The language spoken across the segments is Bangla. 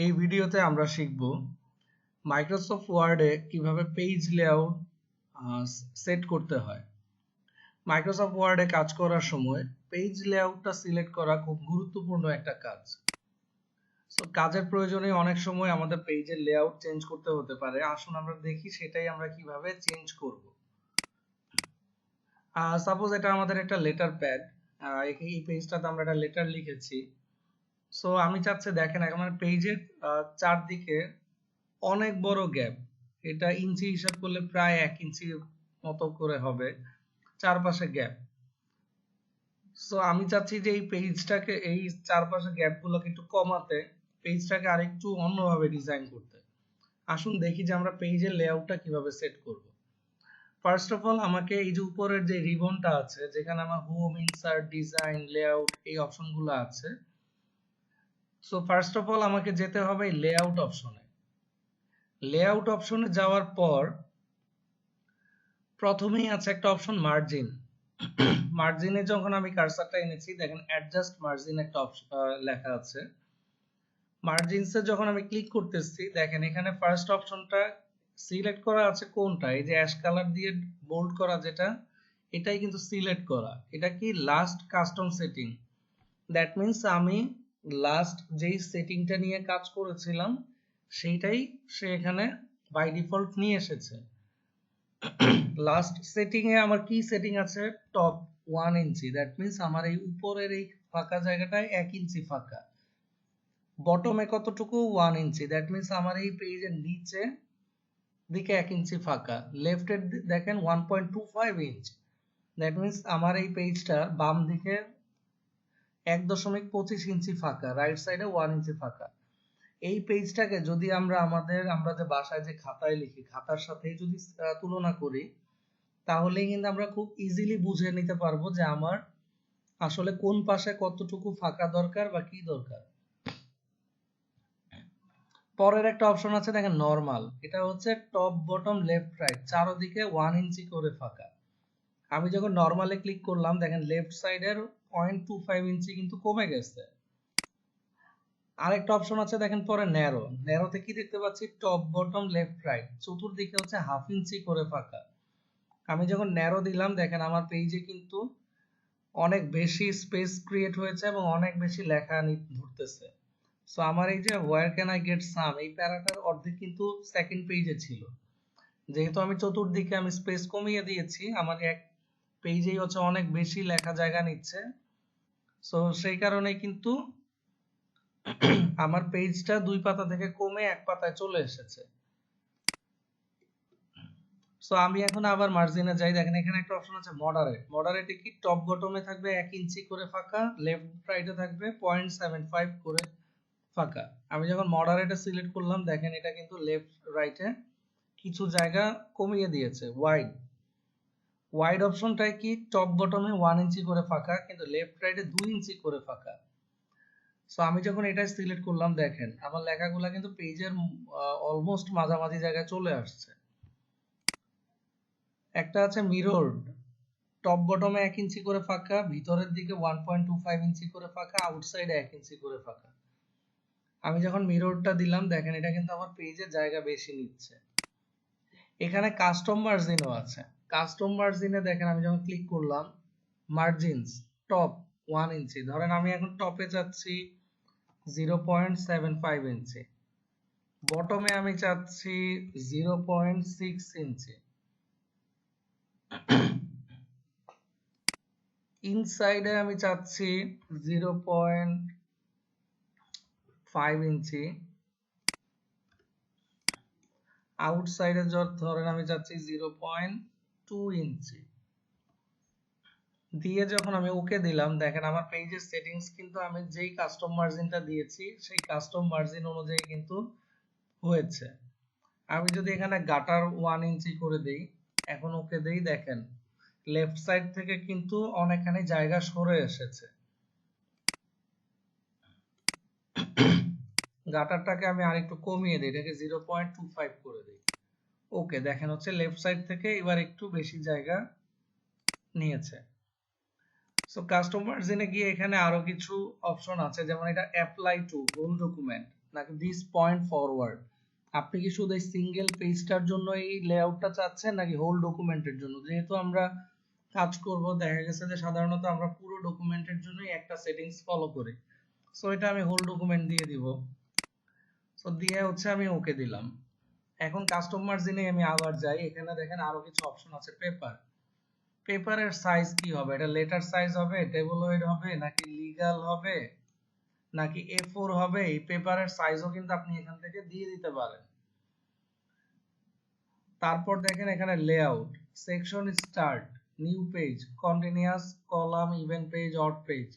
এই ভিডিওতে আমরা শিখব মাইক্রোসফট ওয়ার্ডে কিভাবে পেজ লেআউট সেট করতে হয়। মাইক্রোসফট ওয়ার্ডে কাজ করার সময় পেজ লেআউটটা সিলেক্ট করা খুব গুরুত্বপূর্ণ একটা কাজ। সো কাজের প্রয়োজনে অনেক সময় আমাদের পেজের লেআউট চেঞ্জ করতে হতে পারে। আসুন আমরা দেখি সেটাই আমরা কিভাবে চেঞ্জ করব। সাপোজ এটা আমাদের একটা লেটার প্যাড, এই পেজটাতে আমরা একটা লেটার লিখেছি। সো আমি চাচ্ছি দেখেন আমার পেজের চারদিকে অনেক বড় গ্যাপ, এটা ইঞ্চি হিসাব করলে প্রায় 1 ইঞ্চি মতো করে হবে চারপাশে গ্যাপ। সো আমি চাচ্ছি যে এই পেজটাকে, এই চারপাশে গ্যাপগুলোকে একটু কমাতে, পেজটাকে আরেকটু অন্যভাবে ডিজাইন করতে। আসুন দেখি যে আমরা পেজের লেআউটটা কিভাবে সেট করব। ফার্স্ট অফ অল আমাকে এই যে উপরের যে রিবনটা আছে, যেখানে আমার হোম, ইনসার্ট, ডিজাইন, লেআউট এই অপশনগুলো আছে। সো ফার্স্ট অফ অল আমাকে যেতে হবে লেআউট অপশনে। লেআউট অপশনে যাওয়ার পর প্রথমেই আছে একটা অপশন মার্জিন। মার্জিনে যখন আমি কার্সারটা এনেছি, দেখেন অ্যাডজাস্ট মার্জিন একটা লেখা আছে। মার্জিনসে যখন আমি ক্লিক করতেছি, দেখেন এখানে ফার্স্ট অপশনটা সিলেক্ট করা আছে কোনটা, এই যে অ্যাশ কালার দিয়ে বোল্ড করা যেটা, এটাই কিন্তু সিলেক্ট করা। এটা কি last custom setting. That means আমি লাস্ট যেই সেটিংটা নিয়ে কাজ করেছিলাম সেইটাই সে এখানে বাই ডিফল্ট নিয়ে এসেছে। লাস্ট সেটিং এ আমার কি সেটিং আছে, টপ 1 ইঞ্চি। দ্যাট মিন্স আমার এই উপরের এই ফাঁকা জায়গাটায় 1 ইঞ্চি ফাঁকা। বটমে কতটুকু, 1 ইঞ্চি। দ্যাট মিন্স আমার এই পেজের নিচে দিকে 1 ইঞ্চি ফাঁকা। লেফটের দেখেন 1.25 ইঞ্চ। দ্যাট মিন্স আমার এই পেজটা বাম দিকে 1.25 ইঞ্চি ফাঁকা, রাইট সাইডে 1 ইঞ্চি ফাঁকা। এই পেজটাকে যদি আমরা যে বাসায় যে খাতায় লিখি, খাতার সাথে যদি তুলনা করি, তাহলে কিন্তু আমরা খুব ইজিলি বুঝে নিতে পারবো যে আমার আসলে কোন পাশে কতটুকু ফাঁকা দরকার বা কি দরকার। পরের একটা অপশন আছে দেখেন নরমাল। এটা হচ্ছে টপ, বটম, লেফট, রাইট চারদিকে 1 ইঞ্চি করে ফাঁকা। আমি যখন নরমালে ক্লিক করলাম, দেখেন লেফট সাইডের 0.25 ইঞ্চি কিন্তু কমে গেছে। আরেকটা অপশন আছে দেখেন পরে ন্যারো। ন্যারোতে কি দেখতে পাচ্ছি, টপ, বটম, লেফট, রাইট চতুর্দিকে হচ্ছে 1/2 ইঞ্চি করে ফাঁকা। আমি যখন ন্যারো দিলাম, দেখেন আমার পেজে কিন্তু অনেক বেশি স্পেস ক্রিয়েট হয়েছে এবং অনেক বেশি লেখা ধরতেছে। সো আমার এই যে where can I get some, এই প্যারাটার অর্ধেক কিন্তু সেকেন্ড পেজে ছিল। যেহেতু আমি চতুর্দিকে আমি স্পেস কমিয়ে দিয়েছি, আমার এক পেজেই হচ্ছে অনেক বেশি লেখা জায়গা নিচ্ছে। সো সেই কারণে কিন্তু আমার পেজটা 2 পাতা থেকে কমে 1 পাতায় চলে এসেছে। সো আমি এখন আবার মার্জিনে যাই, দেখেন এখানে একটা অপশন আছে মডারেট। মডারেটে কি টপ বটমে থাকবে 1 ইঞ্চি করে ফাঁকা, লেফট রাইটে থাকবে 0.75 করে ফাঁকা। আমি যখন মডারেটে সিলেক্ট করলাম, দেখেন এটা কিন্তু লেফট রাইটে কিছু জায়গা কমিয়ে দিয়েছে। ওয়াইড, ওয়াইড অপশনটাই কি টপ বটমে 1 ইঞ্চি করে ফাঁকা, কিন্তু লেফট রাইটে 2 ইঞ্চি করে ফাঁকা। সো আমি যখন এটা সিলেক্ট করলাম, দেখেন আমার লেখাগুলো কিন্তু পেজের অলমোস্ট মাঝামাঝি জায়গায় চলে আসছে। একটা আছে মিররড, টপ বটমে 1 ইঞ্চি করে ফাঁকা, ভিতরের দিকে 1.25 ইঞ্চি করে ফাঁকা, আউটসাইডে 1 ইঞ্চি করে ফাঁকা। আমি যখন মিররটা দিলাম, দেখেন এটা কিন্তু আমার পেজে জায়গা বেশি নিচ্ছে। এখানে কাস্টম মার্জিনও আছে। কাস্টম মার্জিনে দেখেন আমি যখন ক্লিক করলাম, মার্জিনস টপ 1 ইঞ্চি, ধরেন আমি এখন টপে চাচ্ছি 0.75 ইঞ্চি, বটমে আমি চাচ্ছি 0.6 ইঞ্চি, ইনসাইডে আমি চাচ্ছি 0.5 ইঞ্চি, আউটসাইডে ধরেন আমি চাচ্ছি 0.2 ইঞ্চি দিয়ে যখন আমি ওকে দিলাম, দেখেন আমার পেজের সেটিংস কিন্তু আমি যেই কাস্টম মার্জিনটা দিয়েছি সেই কাস্টম মার্জিন অনুযায়ী কিন্তু হয়েছে। আমি যদি এখানে গাটার 1 ইঞ্চি করে দেই, এখন ওকে দেই, দেখেন লেফট সাইড থেকে কিন্তু অনেকখানি জায়গা সরে এসেছে। গাটারটাকে আমি আরেকটু কমিয়ে দিই, এটাকে 0.25 করে দিই। ওকে, দেখেন হচ্ছে লেফট সাইড থেকে এবার একটু বেশি জায়গা নিয়েছে। সো কাস্টম মার্জিনে গিয়ে এখানে আরো কিছু অপশন আছে, যেমন এটা অ্যাপ্লাই টু হোল ডকুমেন্ট। নাকি দিস পয়েন্ট ফরওয়ার্ড? আপনি কি শুধু এই সিঙ্গেল পেজটার জন্য এই লেআউটটা চাচ্ছেন নাকি হোল ডকুমেন্টের জন্য? যেহেতু আমরা কাজ করব, দেখা গেছে যে সাধারণত আমরা পুরো ডকুমেন্টের জন্যই একটা সেটিংস ফলো করি। সো এটা আমি হোল ডকুমেন্ট দিয়ে দিব। সো দিয়ে হচ্ছে আমি ওকে দিলাম। এখন কাস্টম মার্জিনে আমি আবার যাই, এখানে দেখেন আরো কিছু অপশন আছে। পেপারের সাইজ কি হবে? এটা লেটার সাইজ হবে, টেবলয়েড হবে, নাকি লিগ্যাল হবে, নাকি A4 হবে? এই পেপারের সাইজও কিন্তু আপনি এখান থেকে দিয়ে দিতে পারেন। তারপর দেখেন এখানে layout, section start, new page, continuous, column, even page, odd page.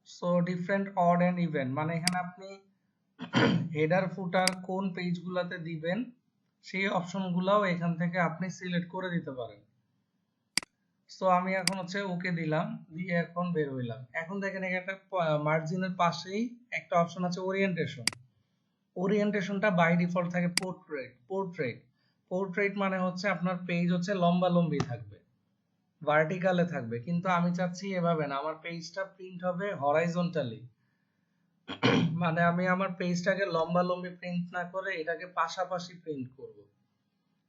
So different, odd and even, মানে এখানে আপনি হেডার ফুটার কোন পেজগুলোতে দিবেন সেই অপশনগুলোও এখান থেকে আপনি সিলেক্ট করে দিতে পারেন। সো আমি এখন হচ্ছে ওকে দিলাম, দিয়ে এখন বের হইলাম। এখন দেখেন এখানে একটা মার্জিনের পাশেই একটা অপশন আছে ওরিয়েন্টেশন। ওরিয়েন্টেশনটা বাই ডিফল্ট থাকে পোর্ট্রেট মানে হচ্ছে আপনার পেজ হচ্ছে লম্বালম্বি থাকবে, ভার্টিক্যালে থাকবে, কিন্তু আমি চাচ্ছি এভাবে না, আমার পেজটা প্রিন্ট হবে হরাইজন্টালি। মানে আমি আমার পেজটাকে লম্বালম্বি প্রিন্ট না করে এটাকে পাশাপাশি প্রিন্ট করব।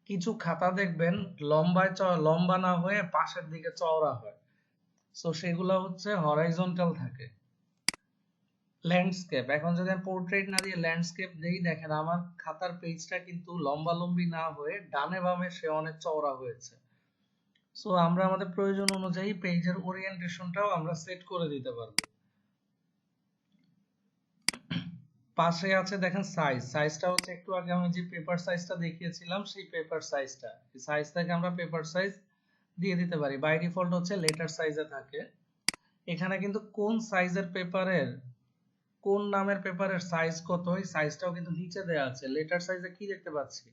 কিছু খাতা দেখবেন লম্বা না হয়ে পাশের দিকে চওড়া হয়, সো সেগুলো হচ্ছে হরাইজন্টাল থাকে। ল্যান্ডস্কেপ, এখন যদি আমি পোর্ট্রেট না দিয়ে ল্যান্ডস্কেপ দেই, দেখেন আমার খাতার পেজটা কিন্তু লম্বালম্বি না হয়ে ডানে বামে সে অনেক চওড়া হয়েছে। সো আমরা আমাদের প্রয়োজন অনুযায়ী পেজের ওরিয়েন্টেশনটাও আমরা সেট করে দিতে পারবো। পাশে আছে দেখেন সাইজটা হচ্ছে একটু আগে আমি যে পেপার সাইজটা দেখিয়েছিলাম সেই পেপার সাইজটা, এই সাইজ থেকে আমরা পেপার সাইজ দিয়ে দিতে পারি। বাই ডিফল্ট হচ্ছে লেটার সাইজে থাকে। এখানে কিন্তু কোন সাইজের পেপারের, কোন নামের পেপারের সাইজ কত, এই সাইজটাও কিন্তু নিচে দেওয়া আছে। লেটার সাইজে কি দেখতে পাচ্ছি,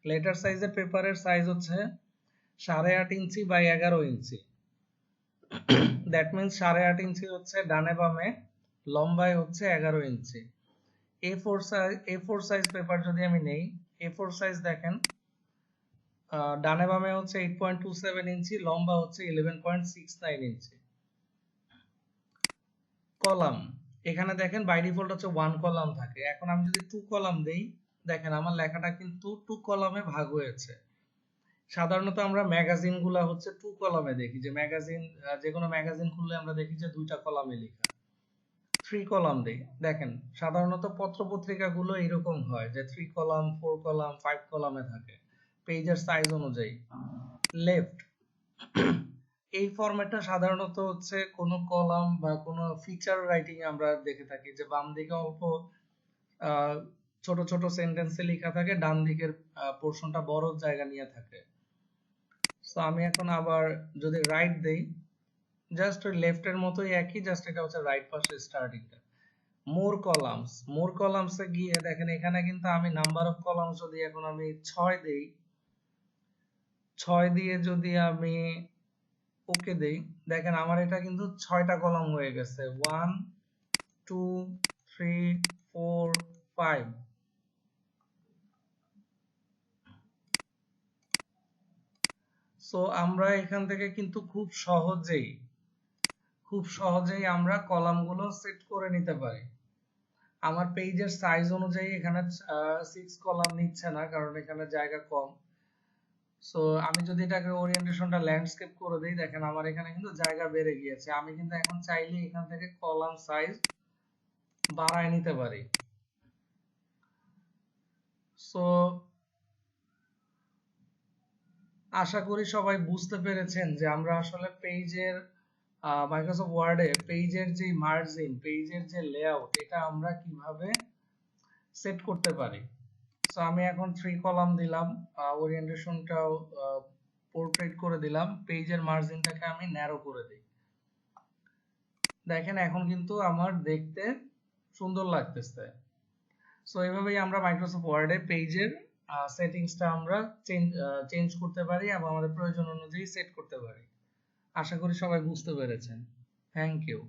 লেটার সাইজের পেপারের সাইজ হচ্ছে 8.5 inch by 11 inch. That means 8.5 ইঞ্চি হচ্ছে ডানে বামে, লম্বায় হচ্ছে 11 ইঞ্চি। A4 সাইজ পেপার যদি আমি নেই, A4 সাইজ দেখেন ডানে বামে হচ্ছে 8.27 ইঞ্চি, লম্বা হচ্ছে 11.69 ইঞ্চি। কলাম, এখানে দেখেন বাই ডিফল্ট হচ্ছে 1 কলাম থাকে। এখন আমি যদি 2 কলাম দেই, দেখেন আমার লেখাটা কিন্তু 2 কলামে ভাগ হয়েছে। সাধারণত আমরা ম্যাগাজিন গুলা হচ্ছে 2 কলামে দেখি, যে ম্যাগাজিন, যে কোনো ম্যাগাজিন খুললে আমরা দেখি যে 2টা কলামে লেখা। 3 কলাম দেই, দেখেন সাধারণত পত্র পত্রিকা গুলো এরকম হয় যে 3 কলাম, 4 কলাম, 5 কলামে থাকে পেজের সাইজ অনুযায়ী। লেফট, এই ফরম্যাটটা সাধারণত হচ্ছে কোনো কলাম বা কোনো ফিচার রাইটিং এ আমরা দেখে থাকি, যে বাম দিকে অল্প ছোট ছোট সেন্টেন্সে লেখা থাকে, ডান দিকের পোর্শনটা বড় জায়গা নিয়ে থাকে। সো আমি এখন আবার যদি রাইট দেই, জাস্ট লেফটের মতোই একই, জাস্ট এটা হচ্ছে রাইট পাশে স্টার্টিংটা। মোর কলামসে গিয়ে দেখেন এখানে কিন্তু আমি নাম্বার অফ কলামস যদি এখন আমি 6 দেই, 6 দিয়ে যদি আমি ওকে দেই, দেখেন আমার এটা কিন্তু 6টা কলাম হয়ে গেছে, 1 2 3 4 5। সো আমরা এখান থেকে কিন্তু খুব সহজেই আমরা কলামগুলো সেট করে নিতে পারি। আমার পেজের সাইজ অনুযায়ী এখানে 6 কলাম নিচ্ছে না, কারণ এখানে জায়গা কম। সো আমি যদি এটাকে ওরিয়েন্টেশনটা ল্যান্ডস্কেপ করে দেই, দেখেন আমার এখানে কিন্তু জায়গা বেড়ে গিয়েছে। আমি কিন্তু এখন চাইলে এখান থেকে কলাম সাইজ বাড়ায় নিতে পারি। সো আশা করি সবাই বুঝতে পেরেছেন যে আমরা আসলে পেজের মাইক্রোসফট ওয়ার্ডে পেজের যে মার্জিন, পেজের যে লেআউট, এটা আমরা কিভাবে সেট করতে পারি। সো আমি এখন 3 কলাম দিলাম, ওরিয়েন্টেশনটাও পোর্ট্রেট করে দিলাম, পেজের মার্জিনটাকে আমি ন্যারো করে দিই। দেখেন এখন কিন্তু আমার দেখতে সুন্দর লাগতেছে। সো এইভাবেই আমরা মাইক্রোসফট ওয়ার্ডে পেজের সেটিংসটা আমরা চেঞ্জ করতে পারি এবং আমাদের প্রয়োজন অনুযায়ী সেট করতে পারি। আশা করি সবাই বুঝতে পেরেছেন। Thank you.